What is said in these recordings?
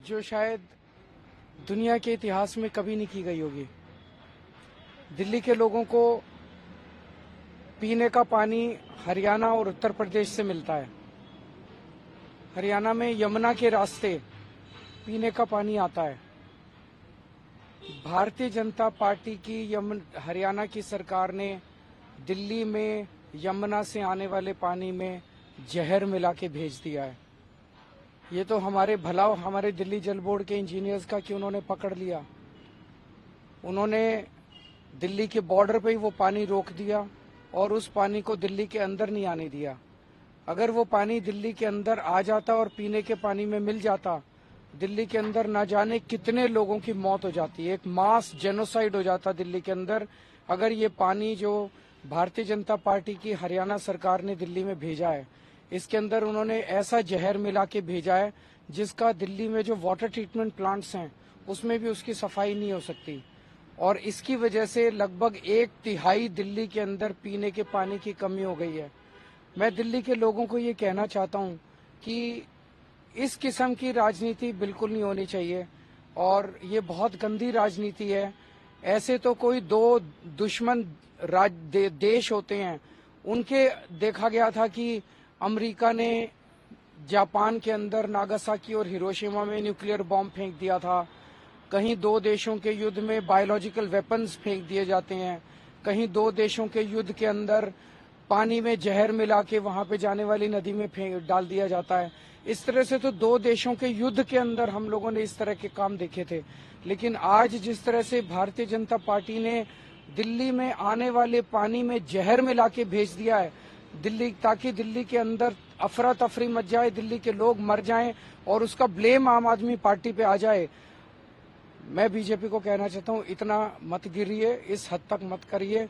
जो शायद दुनिया के इतिहास में कभी नहीं की गई होगी। दिल्ली के लोगों को पीने का पानी हरियाणा और उत्तर प्रदेश से मिलता है। हरियाणा में यमुना के रास्ते पीने का पानी आता है। भारतीय जनता पार्टी की हरियाणा की सरकार ने दिल्ली में यमुना से आने वाले पानी में जहर मिला के भेज दिया है। ये तो हमारे भलाव हमारे दिल्ली जल बोर्ड के इंजीनियर्स का कि उन्होंने पकड़ लिया। उन्होंने दिल्ली के बॉर्डर पे ही वो पानी रोक दिया और उस पानी को दिल्ली के अंदर नहीं आने दिया। अगर वो पानी दिल्ली के अंदर आ जाता और पीने के पानी में मिल जाता, दिल्ली के अंदर ना जाने कितने लोगों की मौत हो जाती। एक मास जेनोसाइड हो जाता दिल्ली के अंदर अगर ये पानी जो भारतीय जनता पार्टी की हरियाणा सरकार ने दिल्ली में भेजा है, इसके अंदर उन्होंने ऐसा जहर मिला के भेजा है जिसका दिल्ली में जो वाटर ट्रीटमेंट प्लांट्स हैं उसमें भी उसकी सफाई नहीं हो सकती। और इसकी वजह से लगभग 1/3 दिल्ली के अंदर पीने के पानी की कमी हो गई है। मैं दिल्ली के लोगों को ये कहना चाहता हूँ कि इस किस्म की राजनीति बिल्कुल नहीं होनी चाहिए और ये बहुत गंदी राजनीति है। ऐसे तो कोई दो दुश्मन देश होते हैं, उनके देखा गया था कि अमेरिका ने जापान के अंदर नागासाकी और हिरोशिमा में न्यूक्लियर बॉम्ब फेंक दिया था। कहीं दो देशों के युद्ध में बायोलॉजिकल वेपन्स फेंक दिए जाते हैं। कहीं दो देशों के युद्ध के अंदर पानी में जहर मिला के वहां पे जाने वाली नदी में डाल दिया जाता है। इस तरह से तो दो देशों के युद्ध के अंदर हम लोगों ने इस तरह के काम देखे थे। लेकिन आज जिस तरह से भारतीय जनता पार्टी ने दिल्ली में आने वाले पानी में जहर मिला के भेज दिया है ताकि दिल्ली के अंदर अफरा तफरी मच जाए, दिल्ली के लोग मर जाएं और उसका ब्लेम आम आदमी पार्टी पे आ जाए। मैं बीजेपी को कहना चाहता हूं, इतना मत गिरिए, इस हद तक मत करिए।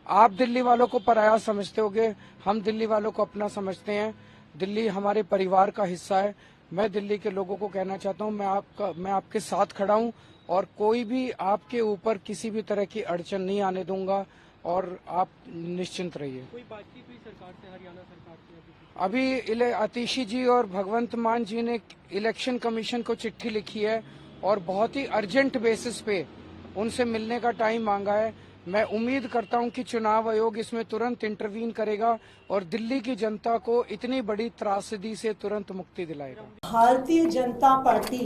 आप दिल्ली वालों को पराया समझते होगे, हम दिल्ली वालों को अपना समझते हैं। दिल्ली हमारे परिवार का हिस्सा है। मैं दिल्ली के लोगों को कहना चाहता हूं, मैं आपके साथ खड़ा हूं और कोई भी आपके ऊपर किसी भी तरह की अड़चन नहीं आने दूंगा और आप निश्चिंत रहिए। कोई बातचीत हुई सरकार से, हरियाणा सरकार से? अभी आतिशी जी और भगवंत मान जी ने इलेक्शन कमीशन को चिट्ठी लिखी है और बहुत ही अर्जेंट बेसिस पे उनसे मिलने का टाइम मांगा है। मैं उम्मीद करता हूं कि चुनाव आयोग इसमें तुरंत इंटरवीन करेगा और दिल्ली की जनता को इतनी बड़ी त्रासदी से तुरंत मुक्ति दिलाएगा। भारतीय जनता पार्टी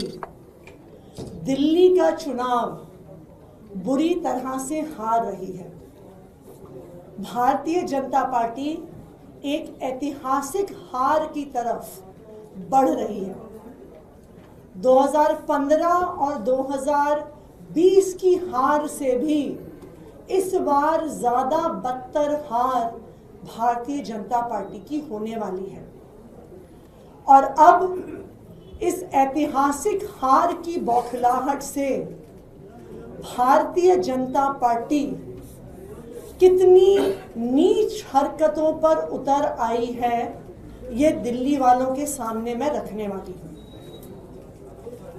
दिल्ली का चुनाव बुरी तरह से हार रही है। भारतीय जनता पार्टी एक ऐतिहासिक हार की तरफ बढ़ रही है। 2015 और 2020 की हार से भी इस बार ज्यादा बदतर हार भारतीय जनता पार्टी की होने वाली है। और अब इस ऐतिहासिक हार की बौखलाहट से भारतीय जनता पार्टी कितनी नीच हरकतों पर उतर आई है, ये दिल्ली वालों के सामने मैं रखने वाली हूं।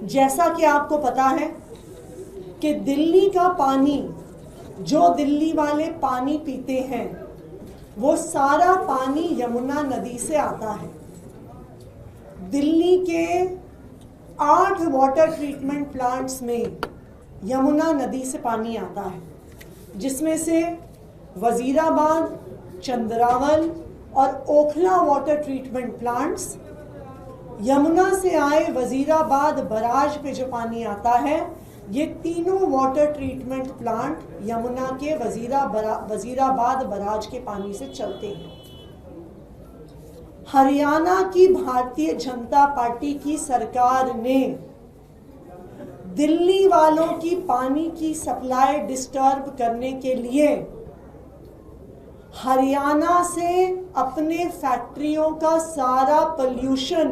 जैसा कि आपको पता है कि दिल्ली का पानी, जो दिल्ली वाले पानी पीते हैं, वो सारा पानी यमुना नदी से आता है। दिल्ली के 8 वाटर ट्रीटमेंट प्लांट्स में यमुना नदी से पानी आता है, जिसमें से वजीराबाद, चंद्रावल और Okhla water treatment plants, Yamuna से आए वजीराबाद बराज पे जो पानी आता है, ये तीनों वाटर ट्रीटमेंट प्लांट यमुना के वजीराबाद बराज के पानी से चलते हैं। हरियाणा की भारतीय जनता पार्टी की सरकार ने दिल्ली वालों की पानी की सप्लाई डिस्टर्ब करने के लिए हरियाणा से अपने फैक्ट्रियों का सारा पोल्यूशन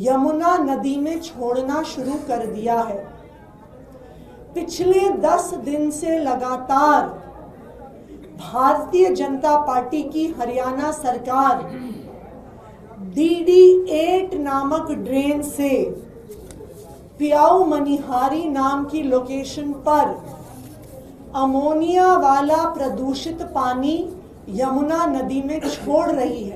यमुना नदी में छोड़ना शुरू कर दिया है। पिछले 10 दिन से लगातार भारतीय जनता पार्टी की हरियाणा सरकार DD8 नामक ड्रेन से पियाऊ मनिहारी नाम की लोकेशन पर अमोनिया वाला प्रदूषित पानी यमुना नदी में छोड़ रही है।